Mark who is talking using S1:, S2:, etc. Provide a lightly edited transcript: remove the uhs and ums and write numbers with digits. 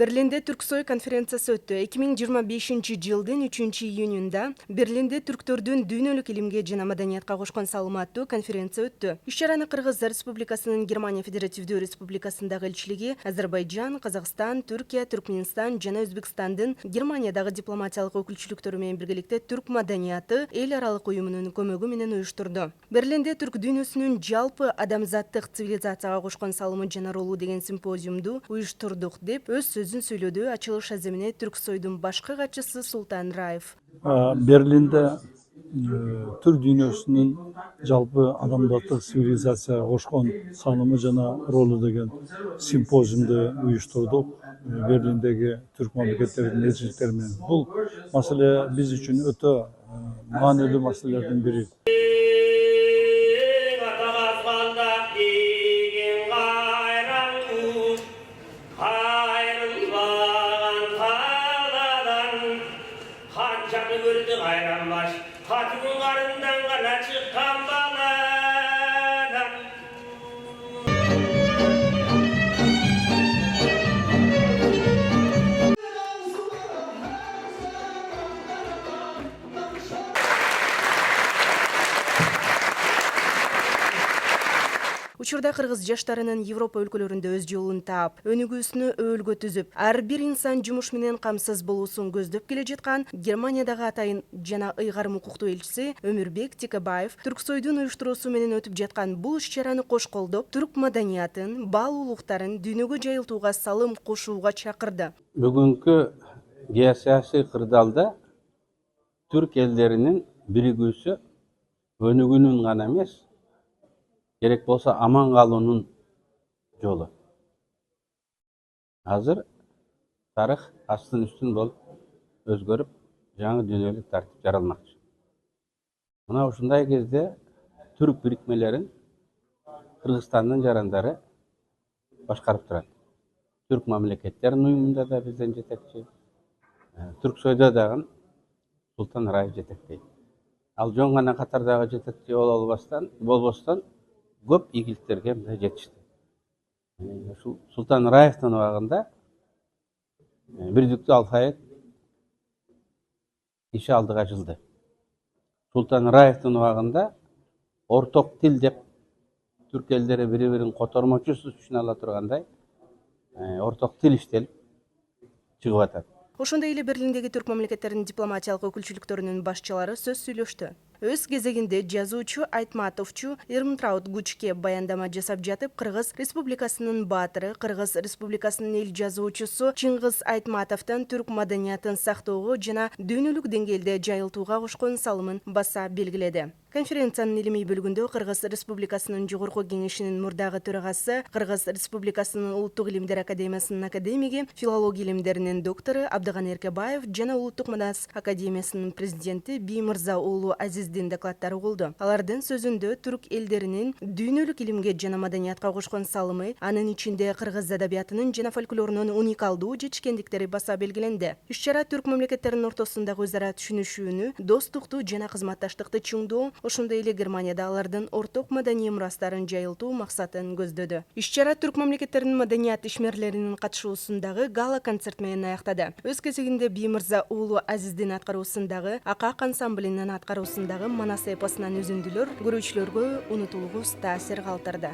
S1: Берлинде Түрксой конференциясы өттү. 2025-жылдын 3-июнунда Берлинде түрктөрдүн дүйнөлүк илимге жана маданиятка кошкон салымы аттуу конференция өттү. Иш-чараны Кыргыз Республикасынын Германия Федеративдүү Республикасындагы элчилиги, Азербайжан, Казакстан, Түркия, Түркмөнстан жана Өзбекстандын Германиядагы дипломатиялык өкүлчүлүктөрү менен биргеликте түрк маданияты эл аралык уюмунун көмөгү менен уюштурду. Берлинде түрк дүйнөсүнүн жалпы адамзаттык цивилизацияга кошкон салымы жана ролу деген симпозиумду уюштурдук деп өз сөзүн сүйлөдү. Ачылыш аземине Түрксойдун башкы катчысы Султан Раев.
S2: Берлинде түрк дүйнөсүнүн жалпы адамзаттык цивилизацияга кошкон салымы жана ролу деген симпозиумду уюштурдук. Берлиндеги түрк мамлекеттеринин элчиликтери менен. Бул маселе биз үчүн өтө маанилүү маселелердин бири.
S1: Учурда кыргыз жаштарынын Европа өлкөлөрүндө өз жолун таап, өнүгүүсүнө өөлгө түзүп, ар бир инсан жумуш менен камсыз болуусун көздөп келе жаткан Германиядагы атайын жана ыйгарым укуктуу элчиси Өмүрбек Текебаев Түрксойдун уюштуруусу менен өтүп жаткан бул иш-чараны кош колдоп, түрк маданиятын, баалуулуктарын дүйнөгө жайылтууга салым кошууга чакырды.
S3: Бүгүнкү геосаясий кырдаалда түрк элдеринин биригүүсү өнүгүүнүн гана эмес, керек болса аман калуунун жолу. Азыр тарых астын үстүн болуп өзгөрүп, жаңы дүйнөлүк тартип жаралмакчы. Мына ушундай кезде түрк бирикмелерин Кыргызстандын жарандары башкарып турат. Түрк мамлекеттеринин уюмунда да бизден жетекчи, Түрксойдо дагы Султан Раев жетектейт. Ал жөн гана катардагы жетекчи болбостон көп ийгиликтерге мындай жетишти. Султан Раевдин убагында бирдиктүү алфавит иши алдыга жылды. Султан Раевдин убагында орток тил деп түрк элдери бири-бирин котормочусу түшүнө ала тургандай орток тил иштелип чыгып атат.
S1: Ошондой эле Берлиндеги түрк мамлекеттеринин дипломатиялык өкүлчүлүктөрүнүн башчылары сөз сүйлөштү. Өз кезегинде жазуучу Айтматовчу Ирмтраут Гучке баяндама жасап жатып, Кыргыз Республикасынын баатыры, Кыргыз Республикасынын эл жазуучусу Чыңгыз Айтматовдон түрк маданиятын сактоого жана дүйнөлүк деңгээлде жайылтууга кошкон салымын баса белгиледи. Конференциянын илимий бөлүгүндө Кыргыз Республикасынын Жогорку Кеңешинин мурдагы төрагасы, Кыргыз Республикасынын Улуттук илимдер академиясынын академиги, филология илимдеринин доктору Абдыган Эркебаев жана Улуттук Манас академиясынын президенти Биймырза уулу Азиздин докладдары болду. Алардын сөзүндө түрк элдеринин дүйнөлүк илимге жана маданиятка кошкон салымы, анын ичинде кыргыз адабиятынын жана фольклорунун уникалдуу жетишкендиктери баса белгиленди. Иш-чара түрк мамлекеттеринин ортосундагы өз ара түшүнүшүүнү, достукту жана кызматташтыкты чыңдоо, ошондой эле Германияда алардын орток маданий мурастарын жайылтуу максатын көздөдү. Иш-чара түрк мамлекеттеринин маданият ишмерлеринин катышуусундагы гала концерт менен аяктады. Өз кезегинде Биймырза уулу Азиздин аткаруусундагы Акак ансамблинин аткаруусундагы Манас эпосунан үзүндүлөр көрүүчүлөргө унутулгус таасир калтырды.